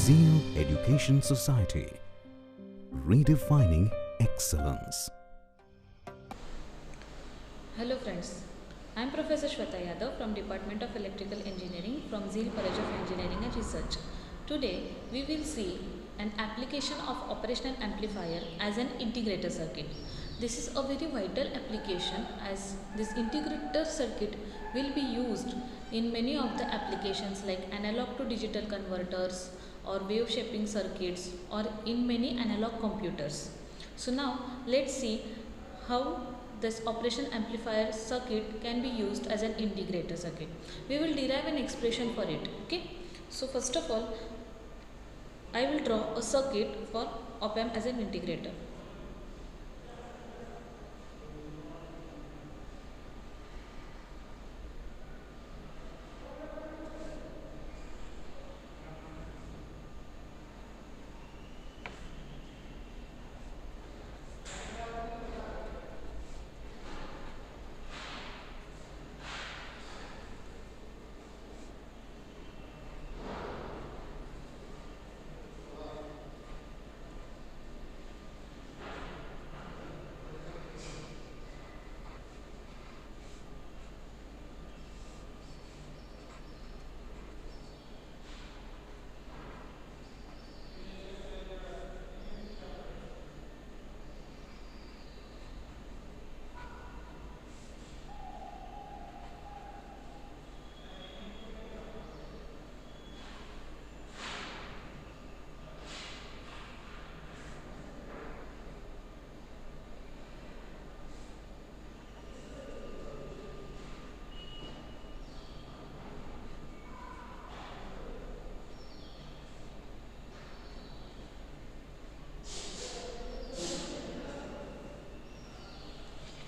Zeal Education Society, redefining excellence. Hello friends, I am Professor Shweta Yadav from Department of Electrical Engineering from Zeal College of Engineering and Research. Today we will see an application of operational amplifier as an integrator circuit. This is a very vital application as this integrator circuit will be used in many of the applications like analog to digital converters or wave shaping circuits or in many analog computers. So now let's see how this operation amplifier circuit can be used as an integrator circuit. We will derive an expression for it. Okay. So first of all, I will draw a circuit for op-amp as an integrator.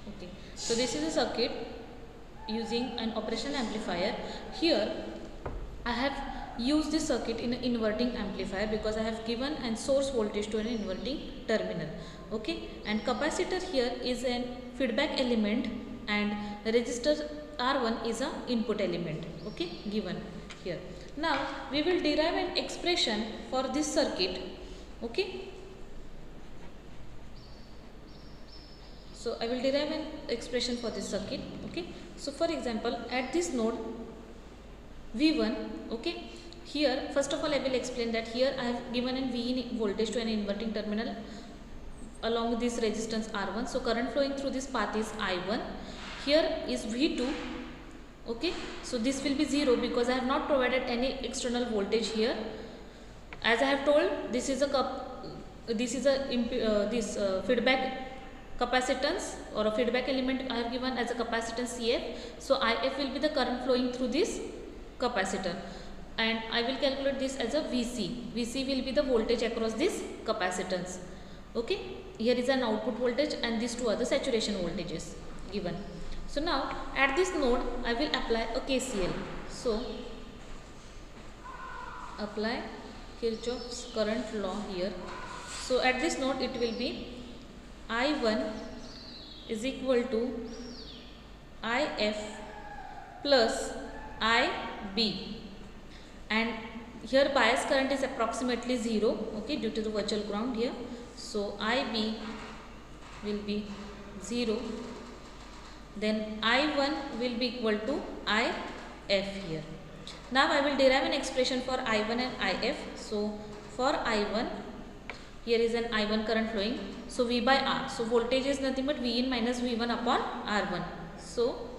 Okay, so this is a circuit using an operational amplifier. Here I have used this circuit in an inverting amplifier because I have given an source voltage to an inverting terminal. Okay, and capacitor here is an feedback element and resistor R1 is a input element. Okay, given here. Now we will derive an expression for this circuit. Okay. So I will derive an expression for this circuit. Okay. So for example, at this node V1, okay, here first of all I will explain that here I have given an Vin voltage to an inverting terminal along with this resistance R1. So current flowing through this path is I1. Here is V2. Okay. So this will be 0 because I have not provided any external voltage here. As I have told, this is a feedback capacitance or a feedback element I have given as a capacitance CF. So IF will be the current flowing through this capacitor and I will calculate this as a VC. VC will be the voltage across this capacitance. Okay, here is an output voltage and these two are the saturation voltages given. So now at this node I will apply a KCL. So apply Kirchhoff's current law here. So at this node it will be I1 is equal to IF plus IB and here bias current is approximately 0, okay, due to the virtual ground here. So IB will be 0, then I1 will be equal to IF here. Now I will derive an expression for I1 and IF. So for I1, here is an I1 current flowing. So V by R. So voltage is nothing but V in minus V1 upon R1. So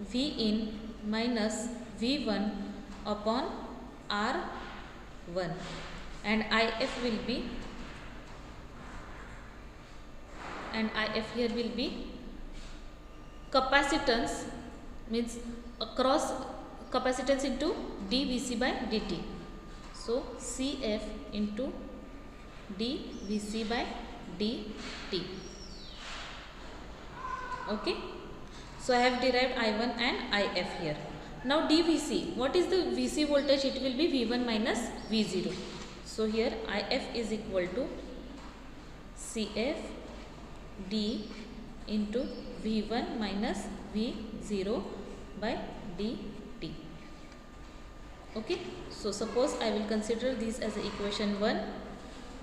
V in minus V1 upon R1 and IF will be, and IF here will be capacitance, means across capacitance into dVc by dt. So CF into dVc by dt. Okay. So I have derived I1 and IF here. Now dVc, what is the VC voltage? It will be V1 minus V0. So here IF is equal to CF d into V1 minus V0 by dt. Okay, so suppose I will consider this as equation 1,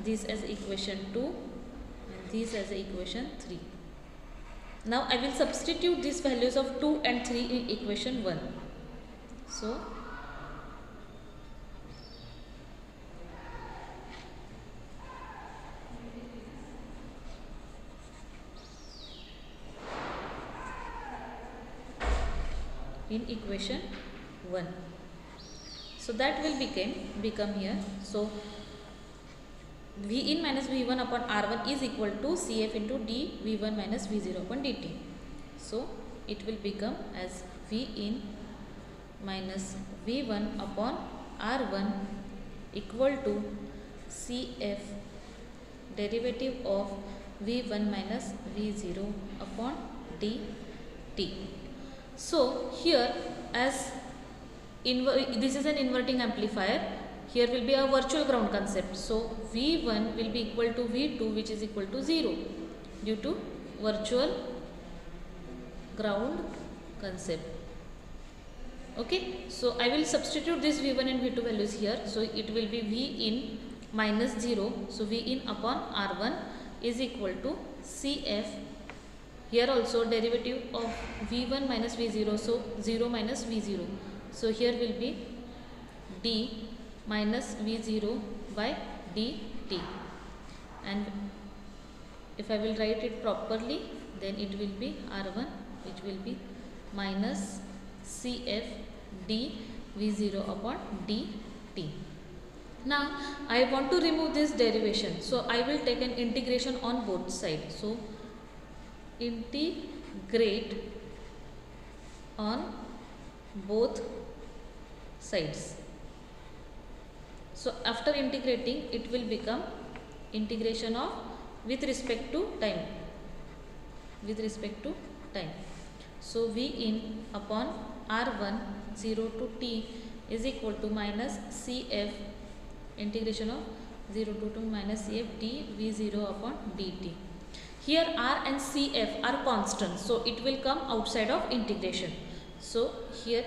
this as equation 2 and this as equation 3. Now I will substitute these values of 2 and 3 in equation 1. So in equation 1, so that will become here. So V in minus V1 upon R1 is equal to CF into d V1 minus V0 upon dt. So it will become as V in minus V1 upon R1 equal to CF derivative of V1 minus V0 upon dt. So here, as this is an inverting amplifier, here will be a virtual ground concept. So V1 will be equal to V2, which is equal to 0 due to virtual ground concept. Okay, so I will substitute this V1 and V2 values here. So it will be V in minus 0. So V in upon R1 is equal to CF. Here also derivative of V1 minus V0, so 0 minus V0. So here will be d minus V0 by dt, and if I will write it properly, then it will be R1, which will be minus CF d V0 upon dt. Now I want to remove this derivation, so I will take an integration on both sides. So integrate on both sides. So after integrating, it will become integration of with respect to time. With respect to time. So V in upon R1 0 to t is equal to minus CF integration of 0 to 2 minus CF d V0 upon dt. Here R and CF are constant, so it will come outside of integration. So here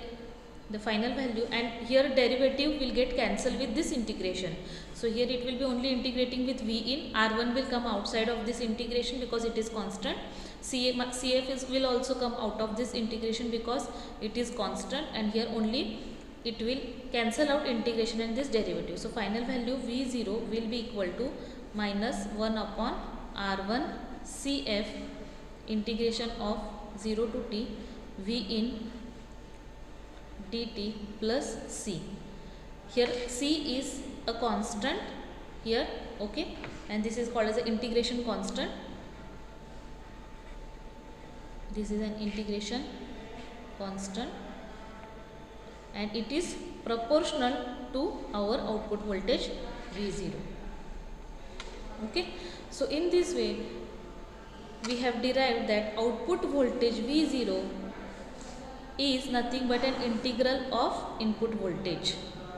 the final value, and here derivative will get cancelled with this integration. So here it will be only integrating with V in. R1 will come outside of this integration because it is constant. CF will also come out of this integration because it is constant, and here only it will cancel out integration and this derivative. So final value V0 will be equal to minus 1 upon R1 CF integration of 0 to t V in dt plus C. Here C is a constant here, okay, and this is called as an integration constant. This is an integration constant, and it is proportional to our output voltage V0. Okay, so in this way we have derived that output voltage V0 is nothing but an integral of input voltage.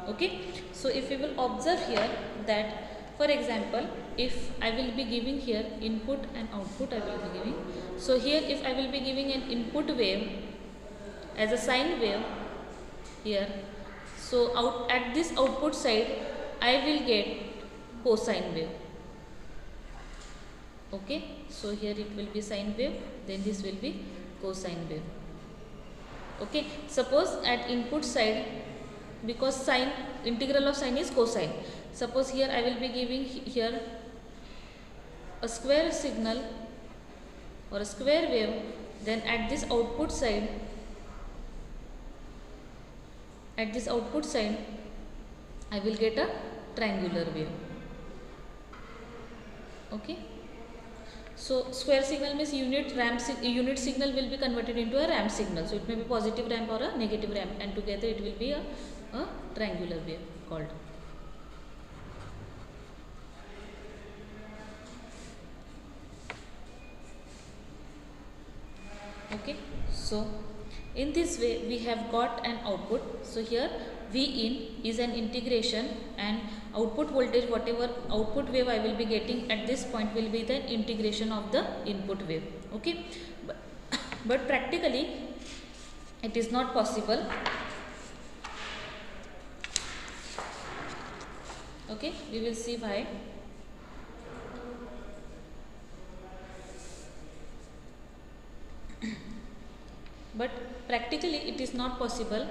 Okay, so if we will observe here that, for example, if I will be giving here input and output, I will be giving. So here if I will be giving an input wave as a sine wave here, so out at this output side I will get cosine wave. Okay, so here it will be sine wave, then this will be cosine wave. Okay, suppose at input side, because sine, integral of sine is cosine, suppose here I will be giving here a square signal or a square wave, then at this output side, I will get a triangular wave. Okay, so square signal means unit signal will be converted into a ramp signal. So it may be positive ramp or a negative ramp, and together it will be a triangular wave called. Okay, so in this way we have got an output. So here V in is an integration, and output voltage, whatever output wave I will be getting at this point, will be the integration of the input wave. Okay, but practically it is not possible. Okay, we will see why. But practically it is not possible.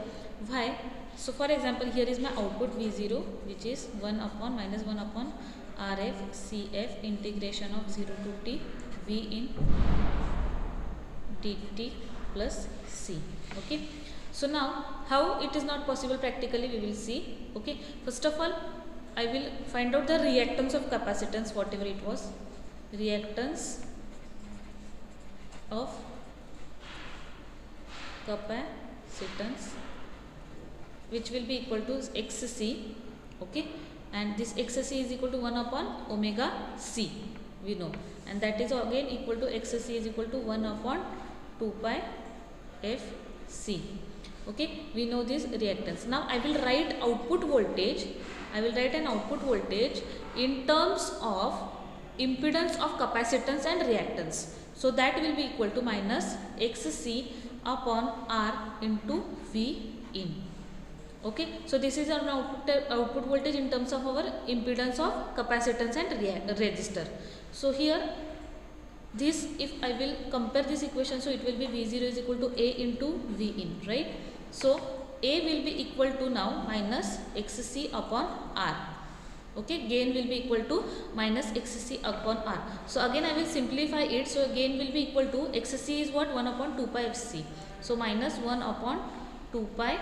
Why? So for example, here is my output V0, which is 1 upon minus 1 upon RF CF integration of 0 to t V in dt plus C. Okay. So now how it is not possible practically, we will see. Okay. First of all, I will find out the reactance of capacitance, whatever it was. Reactance of capacitance, which will be equal to XC. Okay. And this XC is equal to 1 upon omega C, we know, and that is again equal to XC is equal to 1 upon 2 pi FC. Okay, we know this reactance. Now I will write output voltage. I will write an output voltage in terms of impedance of capacitance and reactance. So that will be equal to minus XC upon R into V in. Okay, so this is our output voltage in terms of our impedance of capacitance and resistor. So here this, if I will compare this equation, so it will be V0 is equal to A into V in, right? So A will be equal to now minus XC upon R. Okay, gain will be equal to minus XC upon R. So again I will simplify it. So gain will be equal to XC is what? 1 upon 2 pi FC. So minus 1 upon 2 pi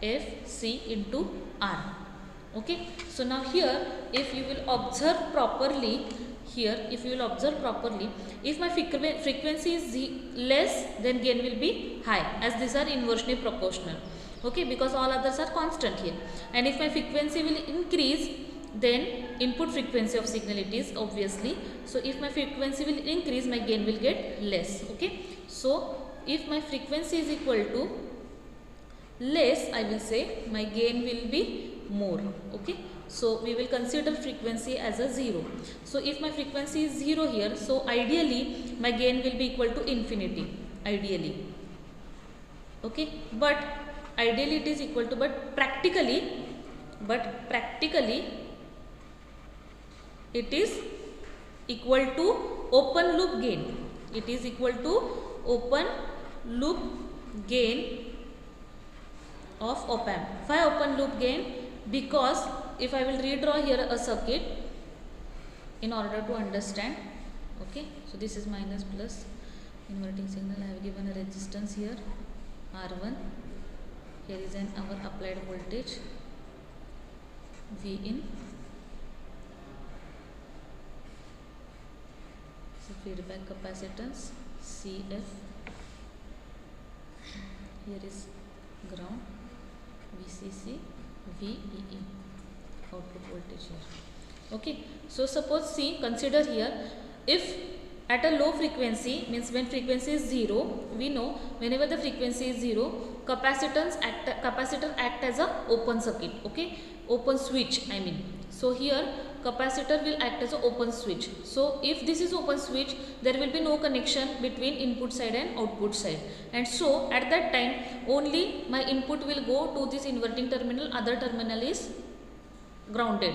FC into R. Okay, so now here if you will observe properly, if my frequency is less, then gain will be high, as these are inversely proportional. Okay, because all others are constant here. And if my frequency will increase, then input frequency of signal it is obviously. So if my frequency will increase, my gain will get less. Okay, so if my frequency is equal to less, I will say my gain will be more. Okay, so we will consider frequency as a 0. So if my frequency is 0 here, so ideally my gain will be equal to infinity, ideally. Okay, but ideally it is equal to, but practically it is equal to open loop gain. It is equal to open loop gain of op amp. Why open loop gain? Because if I will redraw here a circuit in order to understand. Okay, so this is minus plus inverting signal. I have given a resistance here R1. Here is our applied voltage V in. So feedback capacitance CF. Here is ground VCC VEE, output voltage here. Okay, so suppose see, consider here, if at a low frequency, means when frequency is 0, we know whenever the frequency is 0, capacitor act as a open circuit. Okay, open switch I mean. So here capacitor will act as an open switch. So if this is open switch, there will be no connection between input side and output side, and so at that time only my input will go to this inverting terminal, other terminal is grounded,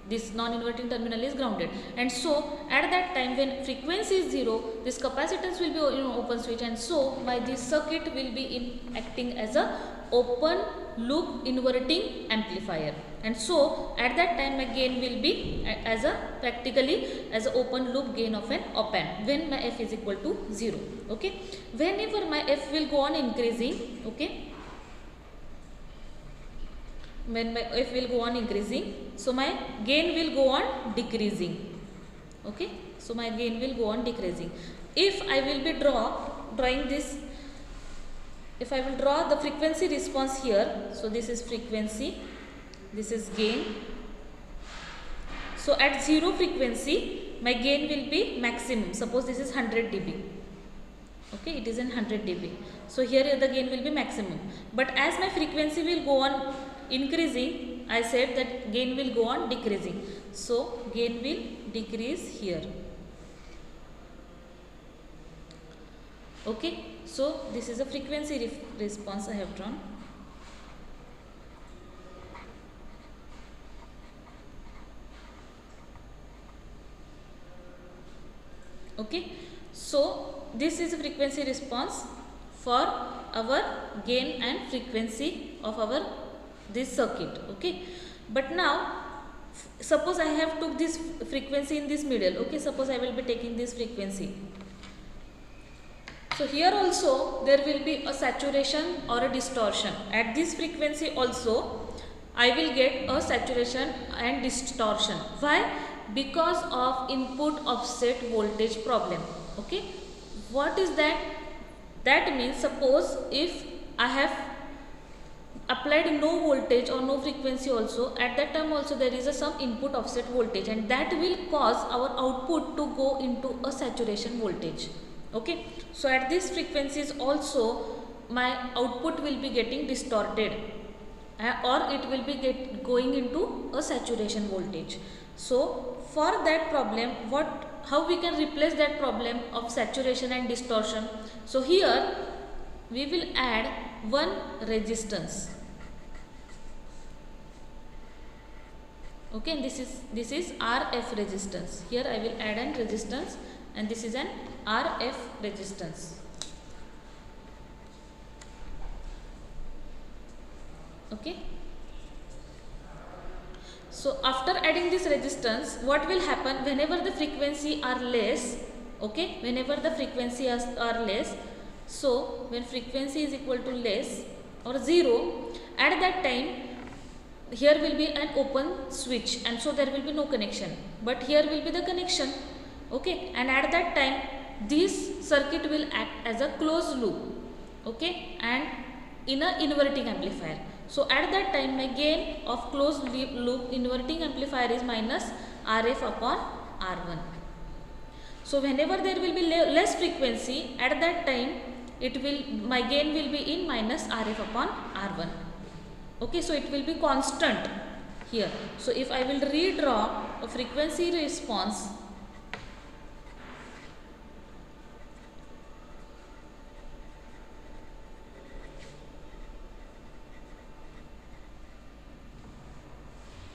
this non-inverting terminal is grounded, and so at that time when frequency is 0, this capacitance will be open switch, and so my this circuit will be acting as a open loop inverting amplifier, and so at that time my gain will be as a practically as a open loop gain of an op amp when my f is equal to 0. Okay, whenever my f will go on increasing, okay, when my f will go on increasing, so my gain will go on decreasing. Okay, so my gain will go on decreasing. If I will be drawing this, if I will draw the frequency response here, so this is frequency, this is gain. So at 0 frequency my gain will be maximum. Suppose this is 100 dB. Okay, it is in 100 dB. So here the gain will be maximum. But as my frequency will go on increasing, I said that gain will go on decreasing. So gain will decrease here. Okay, so this is a frequency response I have drawn. Okay, so this is a frequency response for our gain and frequency of our this circuit. Okay, but now suppose I have took this frequency in this middle. Okay, suppose I will be taking this frequency. So here also there will be a saturation or a distortion. At this frequency also I will get a saturation and distortion. Why? Because of input offset voltage problem. Okay, what is that? That means suppose if I have applied no voltage or no frequency also, at that time also there is a some input offset voltage, and that will cause our output to go into a saturation voltage. Okay, so at these frequencies also my output will be getting distorted, or it will be going into a saturation voltage. So for that problem, how we can replace that problem of saturation and distortion? So here we will add one resistance. Okay, and this is RF resistance. Here I will add an resistance, and this is an RF resistance. Okay, so after adding this resistance, what will happen whenever the frequency are less? Okay, whenever the frequency are less, so when frequency is equal to less or 0, at that time here will be an open switch, and so there will be no connection, but here will be the connection. Okay, and at that time this circuit will act as a closed loop. Okay, and in a inverting amplifier. So at that time my gain of closed loop inverting amplifier is minus RF upon R1. So whenever there will be less frequency, at that time my gain will be in minus RF upon R1. Okay, so it will be constant here. So if I will redraw a frequency response,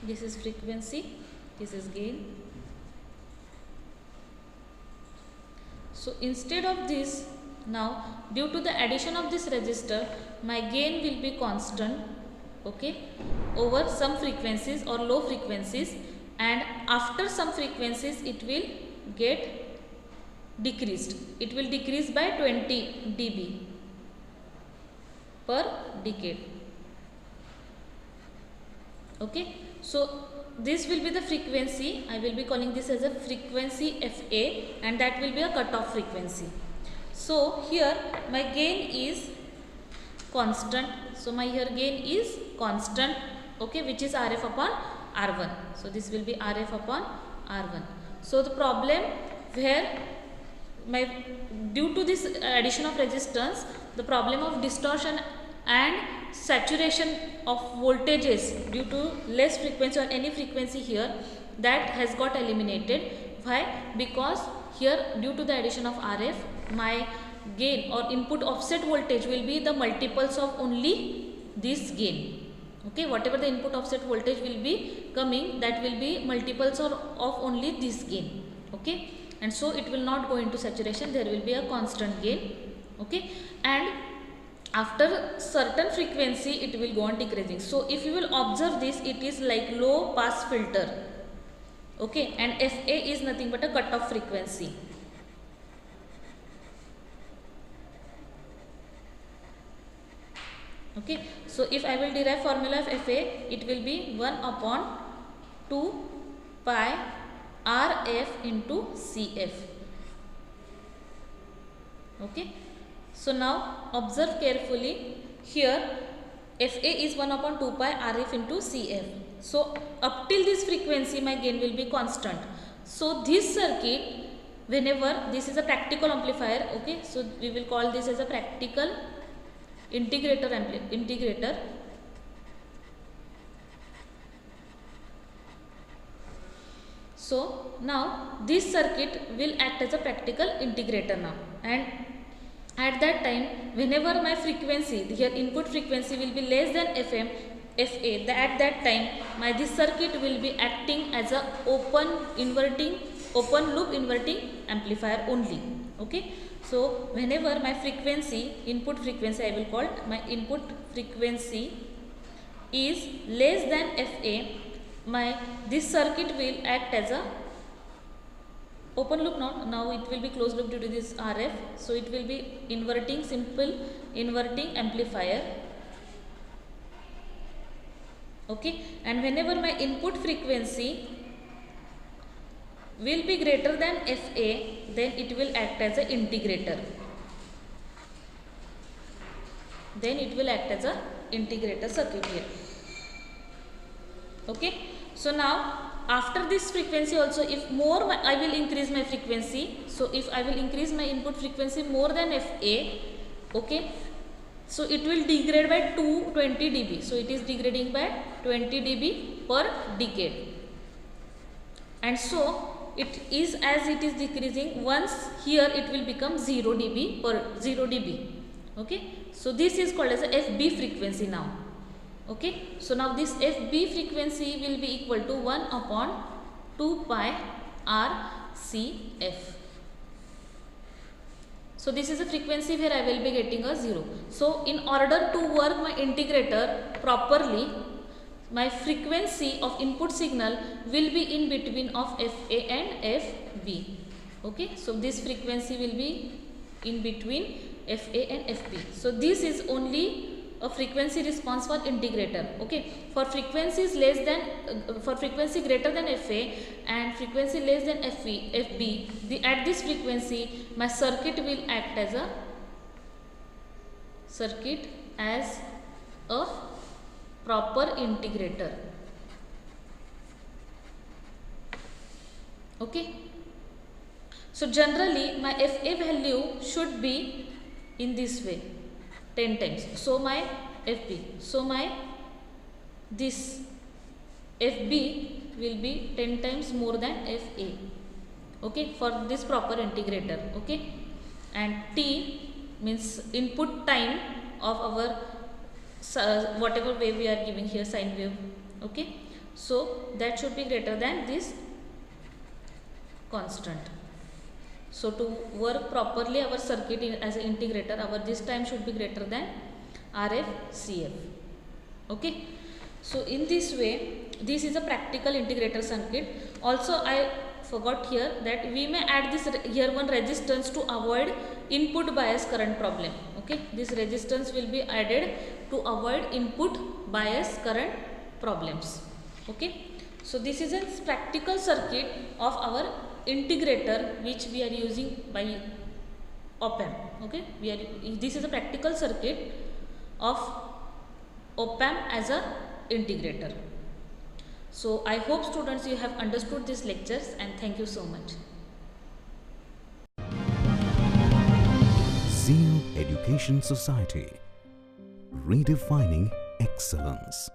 this is frequency, this is gain. So instead of this, now due to the addition of this resistor, my gain will be constant, okay, over some frequencies or low frequencies, and after some frequencies it will get decreased. It will decrease by 20 dB per decade. Okay, so this will be the frequency. I will be calling this as a frequency FA, and that will be a cutoff frequency. So here my gain is constant. So my here gain is constant, okay, which is RF upon R1. So this will be RF upon R1. So the problem where due to this addition of resistance, the problem of distortion and saturation of voltages due to less frequency or any frequency here, that has got eliminated. Why? Because here due to the addition of RF, my gain or input offset voltage will be the multiples of only this gain. Okay, whatever the input offset voltage will be coming, that will be multiples of only this gain. Okay, and so it will not go into saturation, there will be a constant gain. Okay, and after certain frequency it will go on decreasing. So if you will observe this, it is like low pass filter. Okay, and FA is nothing but a cutoff frequency. Okay, so if I will derive formula of FA, it will be 1 upon 2 pi RF into CF. Okay, so now observe carefully. Here FA is 1 upon 2 pi RF into CF. So up till this frequency my gain will be constant. So this circuit, whenever this is a practical amplifier, okay, so we will call this as a practical integrator. So now this circuit will act as a practical integrator now, and at that time whenever my frequency, here input frequency will be less than FA, at that time this circuit will be acting as a open inverting open loop inverting amplifier only. Okay, so whenever my frequency, input frequency, I will call it my input frequency is less than FA, this circuit will act as a open loop. Now it will be closed loop due to this RF, so it will be inverting, simple inverting amplifier. Okay, and whenever my input frequency will be greater than FA, then it will act as an integrator. Then it will act as a integrator circuit here. Okay, so now after this frequency also, if more I will increase my frequency. So if I will increase my input frequency more than FA, okay, so it will degrade by 220 dB. So it is degrading by 20 dB per decade, and so it is, as it is decreasing, once here it will become 0 dB per 0 dB. Okay, so this is called as a FB frequency now. Okay, so now this FB frequency will be equal to 1 upon 2 pi RCF. So this is a frequency where I will be getting a 0. So in order to work my integrator properly, my frequency of input signal will be in between of FA and FB. Okay, so this frequency will be in between FA and FB. So this is only a frequency response for integrator. Okay, for frequencies less than for frequency greater than FA and frequency less than FB, at this frequency my circuit will act as a proper integrator. Okay, so generally my FA value should be in this way, 10 times. So my FB, so my this FB will be 10 times more than FA. Okay, for this proper integrator. Okay, and T means input time of our whatever wave we are giving here, sine wave. Okay, so that should be greater than this constant. So to work properly our circuit as an integrator, our this time should be greater than RFCF. Okay, so in this way, this is a practical integrator circuit. Also I forgot here that we may add this here one resistance to avoid input bias current problem. Okay, this resistance will be added to avoid input bias current problems. Okay, so this is a practical circuit of our integrator which we are using by op-amp. Okay, this is a practical circuit of op-amp as a integrator. So I hope students you have understood these lectures, and thank you so much. Zeal Education Society, redefining excellence.